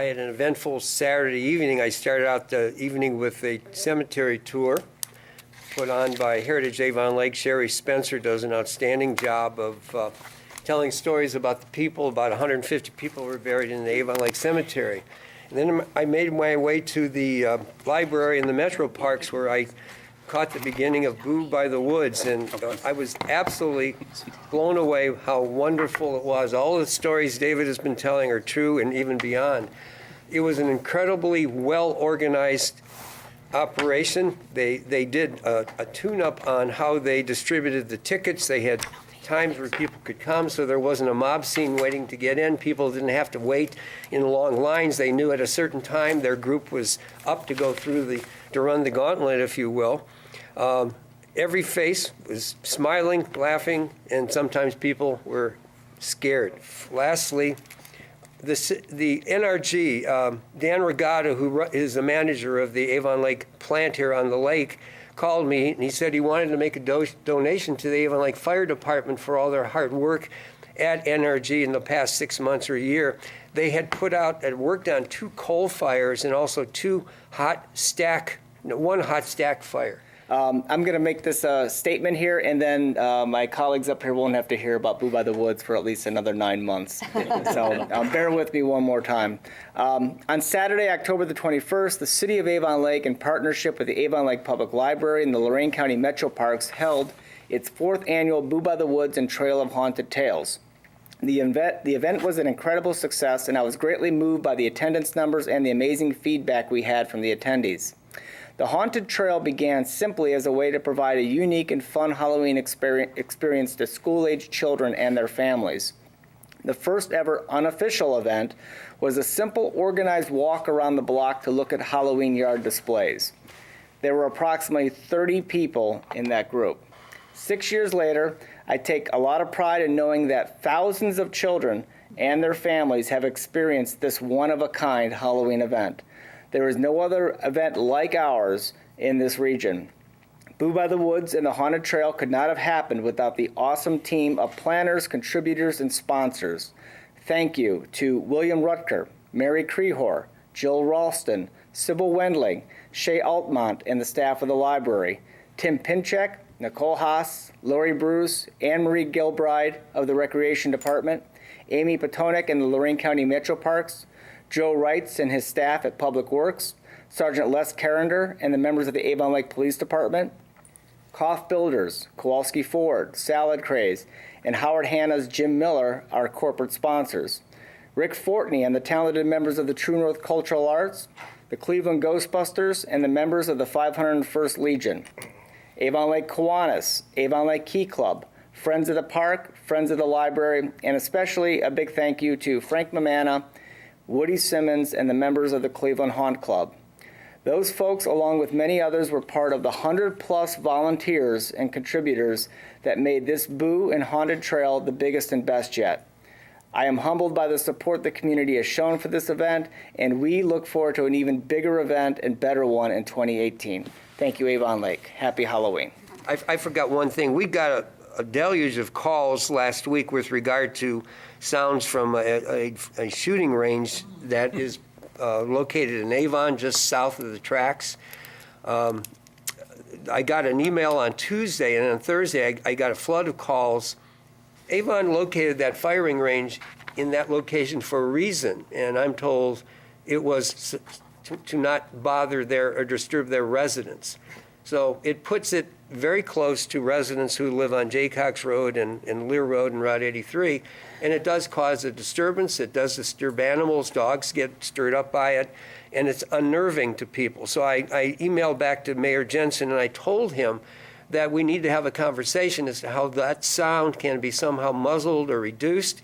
had an eventful Saturday evening. I started out the evening with a cemetery tour put on by Heritage Avon Lake. Sherry Spencer does an outstanding job of telling stories about the people. About 150 people were buried in the Avon Lake Cemetery. And then I made my way to the library in the Metro Parks, where I caught the beginning of Boo by the Woods, and I was absolutely blown away how wonderful it was. All the stories David has been telling are true and even beyond. It was an incredibly well-organized operation. They did a tune-up on how they distributed the tickets. They had times where people could come, so there wasn't a mob scene waiting to get in. People didn't have to wait in long lines. They knew at a certain time their group was up to go through to run the gauntlet, if you will. Every face was smiling, laughing, and sometimes people were scared. Lastly, the NRG, Dan Regatta, who is the manager of the Avon Lake plant here on the lake, called me, and he said he wanted to make a donation to the Avon Lake Fire Department for all their hard work at NRG in the past 6 months or a year. They had worked on 2 coal fires and also 1 hot stack fire. I'm going to make this statement here, and then my colleagues up here won't have to hear about Boo by the Woods for at least another 9 months. So bear with me one more time. On Saturday, October the 21st, the City of Avon Lake, in partnership with the Avon Lake Public Library and the Lorain County Metro Parks, held its 4th annual Boo by the Woods and Trail of Haunted Tales. The event was an incredible success, and I was greatly moved by the attendance numbers and the amazing feedback we had from the attendees. The Haunted Trail began simply as a way to provide a unique and fun Halloween experience to school-aged children and their families. The first ever unofficial event was a simple organized walk around the block to look at Halloween yard displays. There were approximately 30 people in that group. 6 years later, I take a lot of pride in knowing that thousands of children and their families have experienced this one-of-a-kind Halloween event. There is no other event like ours in this region. Boo by the Woods and the Haunted Trail could not have happened without the awesome team of planners, contributors, and sponsors. Thank you to William Rutger, Mary Crehor, Jill Ralston, Sybil Wendling, Shay Altmont, and the staff of the library, Tim Pinchek, Nicole Haas, Lori Bruce, Anne-Marie Gilbride of the Recreation Department, Amy Patonik and the Lorain County Metro Parks, Joe Wrights and his staff at Public Works, Sergeant Les Carrender and the members of the Avon Lake Police Department, Koff Builders, Kowalski Ford, Salad Craze, and Howard Hanna's Jim Miller, our corporate sponsors, Rick Fortney and the talented members of the True North Cultural Arts, the Cleveland Ghostbusters, and the members of the 501st Legion, Avon Lake Kiwanis, Avon Lake Key Club, Friends of the Park, Friends of the Library, and especially a big thank you to Frank Mamana, Woody Simmons, and the members of the Cleveland Haunt Club. Those folks, along with many others, were part of the 100-plus volunteers and contributors that made this Boo and Haunted Trail the biggest and best yet. I am humbled by the support the community has shown for this event, and we look forward to an even bigger event and better one in 2018. Thank you, Avon Lake. Happy Halloween. I forgot one thing. We got a deluge of calls last week with regard to sounds from a shooting range that is located in Avon, just south of the tracks. I got an email on Tuesday, and on Thursday I got a flood of calls. Avon located that firing range in that location for a reason, and I'm told it was to not bother or disturb their residents. So it puts it very close to residents who live on Jaycox Road and Lear Road and Route 83, and it does cause a disturbance. It does disturb animals. Dogs get stirred up by it, and it's unnerving to people. So I emailed back to Mayor Jensen, and I told him that we need to have a conversation as to how that sound can be somehow muzzled or reduced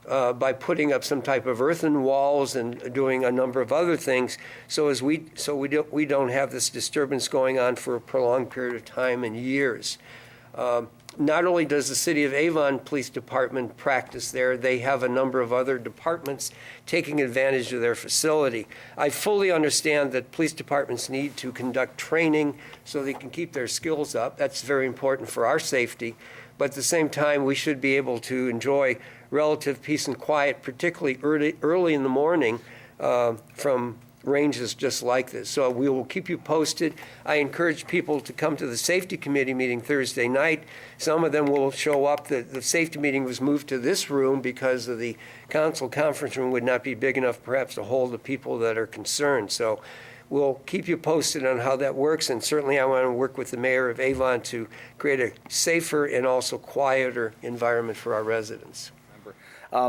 by putting up some type of earthen walls and doing a number of other things, so we don't have this disturbance going on for a prolonged period of time and years. Not only does the City of Avon Police Department practice there, they have a number of other departments taking advantage of their facility. I fully understand that police departments need to conduct training so they can keep their skills up. That's very important for our safety. But at the same time, we should be able to enjoy relative peace and quiet, particularly early in the morning, from ranges just like this. So we will keep you posted. I encourage people to come to the safety committee meeting Thursday night. Some of them will show up. The safety meeting was moved to this room because of the council conference room would not be big enough perhaps to hold the people that are concerned. So we'll keep you posted on how that works, and certainly I want to work with the mayor of Avon to create a safer and also quieter environment for our residents.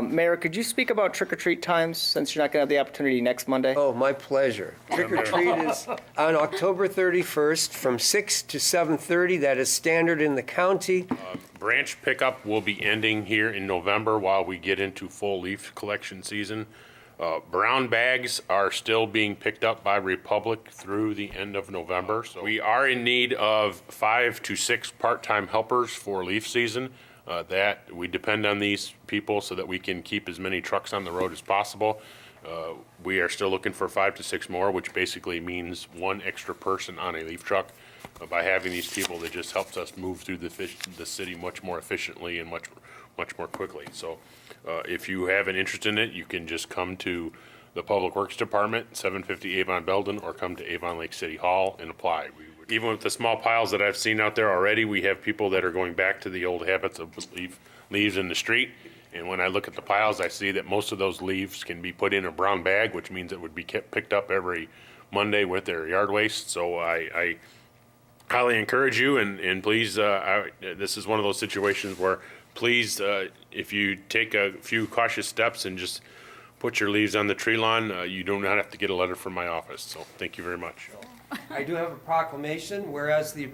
Mayor, could you speak about trick-or-treat times, since you're not going to have the opportunity next Monday? Oh, my pleasure. Trick or treat is on October 31st from 6 to 7:30. That is standard in the county. Branch pickup will be ending here in November while we get into full leaf collection season. Brown bags are still being picked up by Republic through the end of November. So we are in need of 5 to 6 part-time helpers for leaf season. That we depend on these people so that we can keep as many trucks on the road as possible. We are still looking for 5 to 6 more, which basically means 1 extra person on a leaf truck. By having these people, that just helps us move through the city much more efficiently and much more quickly. So if you have an interest in it, you can just come to the Public Works Department, 750 Avon Belden, or come to Avon Lake City Hall and apply. Even with the small piles that I've seen out there already, we have people that are going back to the old habits of leaves in the street. And when I look at the piles, I see that most of those leaves can be put in a brown bag, which means it would be picked up every Monday with their yard waste. So I highly encourage you, and please, this is one of those situations where please, if you take a few cautious steps and just put your leaves on the tree lawn, you do not have to get a letter from my office. So thank you very much. I do have a proclamation, whereas the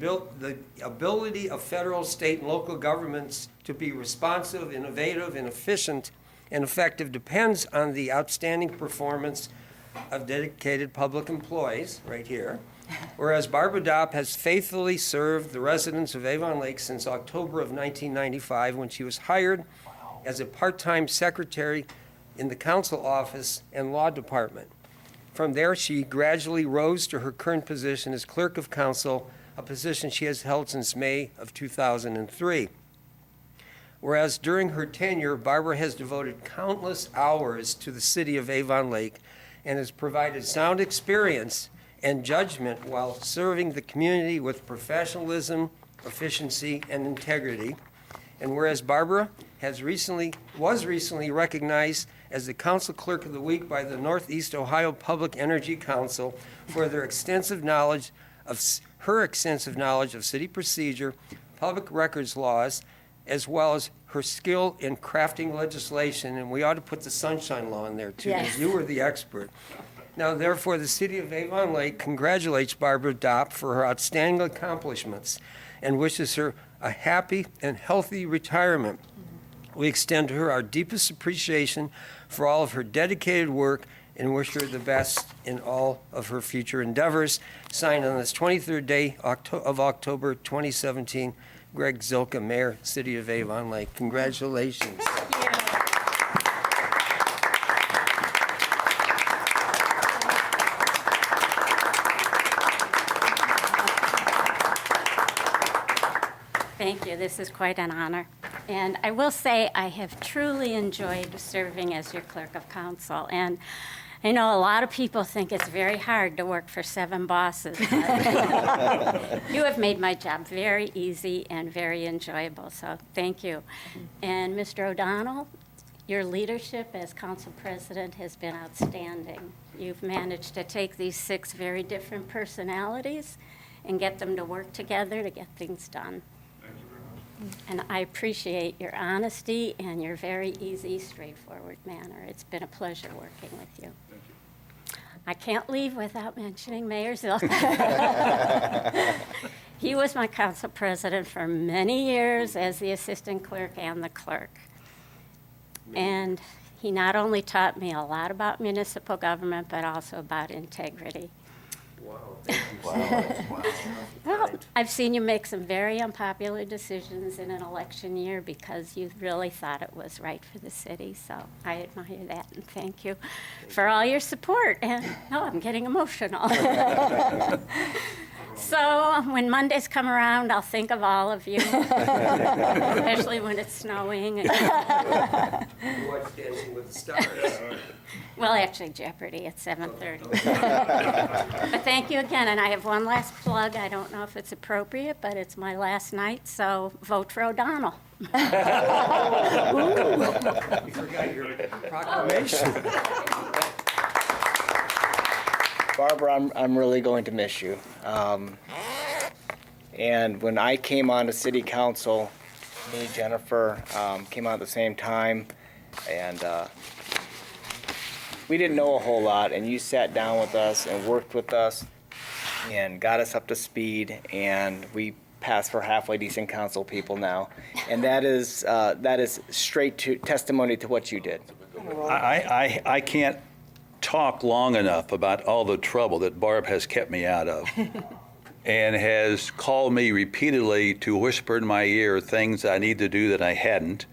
ability of federal, state, and local governments to be responsive, innovative, and efficient and effective depends on the outstanding performance of dedicated public employees, right here. Whereas Barbara Dopp has faithfully served the residents of Avon Lake since October of 1995, when she was hired as a part-time secretary in the council office and law department. From there, she gradually rose to her current position as clerk of council, a position she has held since May of 2003. Whereas during her tenure, Barbara has devoted countless hours to the city of Avon Lake and has provided sound experience and judgment while serving the community with professionalism, efficiency, and integrity. And whereas Barbara was recently recognized as the Council Clerk of the Week by the Northeast Ohio Public Energy Council for her extensive knowledge of city procedure, public records laws, as well as her skill in crafting legislation. And we ought to put the sunshine law in there too, because you were the expert. Now, therefore, the city of Avon Lake congratulates Barbara Dopp for her outstanding accomplishments and wishes her a happy and healthy retirement. We extend to her our deepest appreciation for all of her dedicated work and wish her the best in all of her future endeavors. Signed on this 23rd day of October 2017, Greg Zilka, Mayor, City of Avon Lake. Congratulations. Thank you. This is quite an honor. And I will say I have truly enjoyed serving as your clerk of council. And I know a lot of people think it's very hard to work for 7 bosses. But you have made my job very easy and very enjoyable, so thank you. And Mr. O'Donnell, your leadership as council president has been outstanding. You've managed to take these 6 very different personalities and get them to work together to get things done. And I appreciate your honesty and your very easy, straightforward manner. It's been a pleasure working with you. Thank you. I can't leave without mentioning Mayor Zilka. He was my council president for many years as the assistant clerk and the clerk. And he not only taught me a lot about municipal government, but also about integrity. Wow. Thank you. Well, I've seen you make some very unpopular decisions in an election year because you really thought it was right for the city. So I admire that and thank you for all your support. And I'm getting emotional. So when Mondays come around, I'll think of all of you, especially when it's snowing. You watch Dancing with with the Stars. Well, actually Jeopardy at 7:30. But thank you again, and I have one last plug. I don't know if it's appropriate, but it's my last night, so vote for O'Donnell. You forgot your proclamation. Barbara, I'm really going to miss you. And when I came on to city council, me, Jennifer, came on at the same time, and we didn't know a whole lot, and you sat down with us and worked with us and got us up to speed, and we pass for halfway decent council people now. And that is straight to testimony to what you did. I can't talk long enough about all the trouble that Barb has kept me out of and has called me repeatedly to whisper in my ear things I need to do that I hadn't,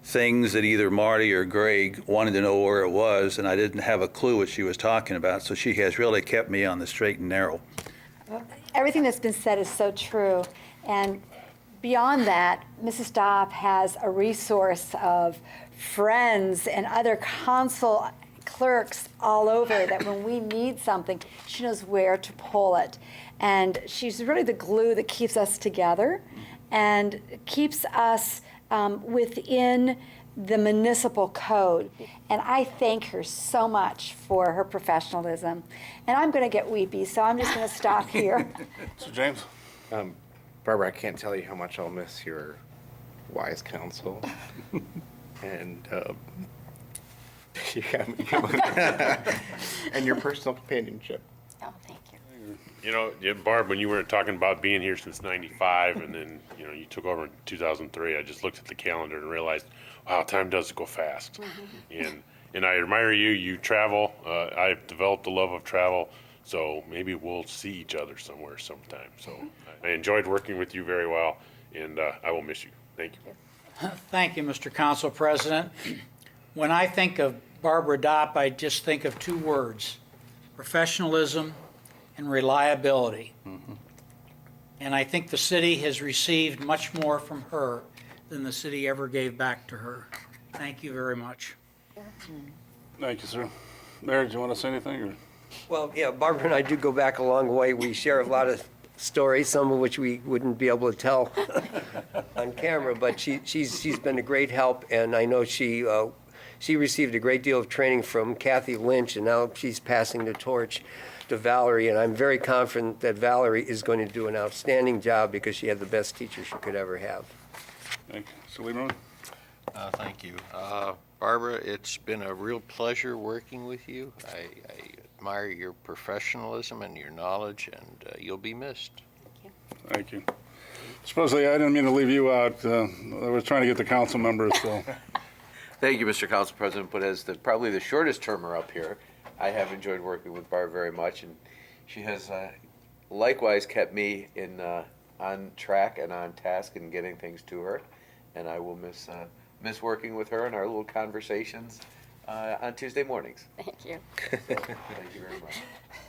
things that either Marty or Greg wanted to know where it was, and I didn't have a clue what she was talking about. So she has really kept me on the straight and narrow. Everything that's been said is so true. And beyond that, Mrs. Dopp has a resource of friends and other council clerks all over that when we need something, she knows where to pull it. And she's really the glue that keeps us together and keeps us within the municipal code. And I thank her so much for her professionalism. And I'm going to get weepy, so I'm just going to stop here. So James? Barbara, I can't tell you how much I'll miss your wise counsel. And you got me going. And your personal companionship. Oh, thank you. You know, yeah, Barb, when you were talking about being here since '95, and then you took over in 2003, I just looked at the calendar and realized, wow, time does go fast. And I admire you. You travel. I've developed a love of travel, so maybe we'll see each other somewhere sometime. So I enjoyed working with you very well, and I will miss you. Thank you. Thank you, Mr. Council President. When I think of Barbara Dopp, I just think of two words: professionalism and reliability. And I think the city has received much more from her than the city ever gave back to her. Thank you very much. Thank you, sir. Mayor, do you want to say anything? Or? Well, yeah, Barbara and I do go back a long way. We share a lot of stories, some of which we wouldn't be able to tell on camera, but she's been a great help, and I know she received a great deal of training from Kathy Lynch, and now she's passing the torch to Valerie, and I'm very confident that Valerie is going to do an outstanding job because she had the best teacher she could ever have. Thank you. So Lee Thank you. Barbara, it's been a real pleasure working with you. I admire your professionalism and your knowledge, and you'll be missed. Thank you. Supposedly, I didn't mean to leave you out. I was trying to get the council members, so. Thank you, Mr. Council President, but as probably the shortest termer up here, I have enjoyed working with Barb very much, and she has likewise kept me on track and on task in getting things to her, and I will miss working with her and our little conversations on Tuesday mornings. Thank you. Thank you very much.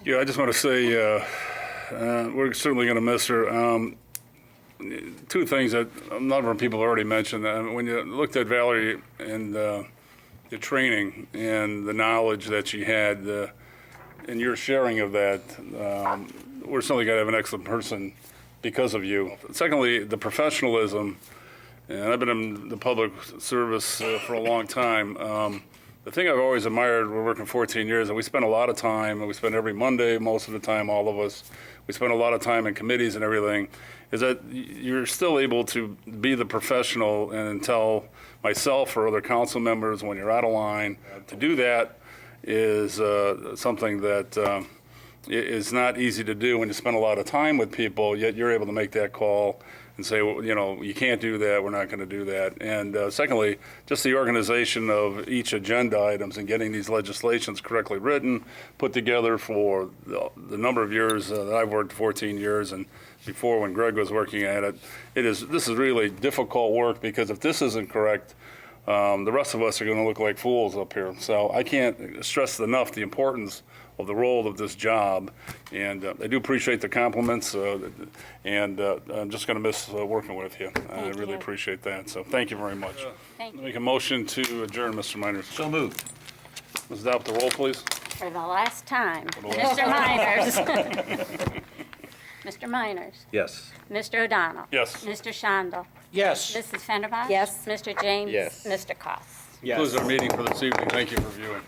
Yeah, I just want to say we're certainly going to miss her. Two things that a number of people already mentioned. When you looked at Valerie and the training and the knowledge that she had and your sharing of that, we're certainly going to have an excellent person because of you. Secondly, the professionalism, and I've been in the public service for a long time. The thing I've always admired, we're working 14 years, and we spend a lot of time, and we spend every Monday, most of the time, all of us, we spend a lot of time in committees and everything, is that you're still able to be the professional and tell myself or other council members when you're out of line. To do that is something that is not easy to do when you spend a lot of time with people, yet you're able to make that call and say, well, you can't do that, we're not going to do that. And secondly, just the organization of each agenda items and getting these legislations correctly written, put together for the number of years that I've worked, 14 years, and before when Greg was working at it. This is really difficult work because if this isn't correct, the rest of us are going to look like fools up here. So I can't stress enough the importance of the role of this job. And I do appreciate the compliments, and I'm just going to miss working with you. I really you. appreciate that. So thank you very much. Thank you. Make a motion to adjourn, Mr. Miners. So moved. Ms. Dopp, the roll, please. For the last time, Mr. Miners. Mr. Miners. Yes. Mr. O'Donnell. Yes. Mr. Shondell. Yes. Mrs. Fenderbosh? Yes. Mr. James? Yes. Mr. Koss? Concludes our meeting for this evening. Thank you for viewing.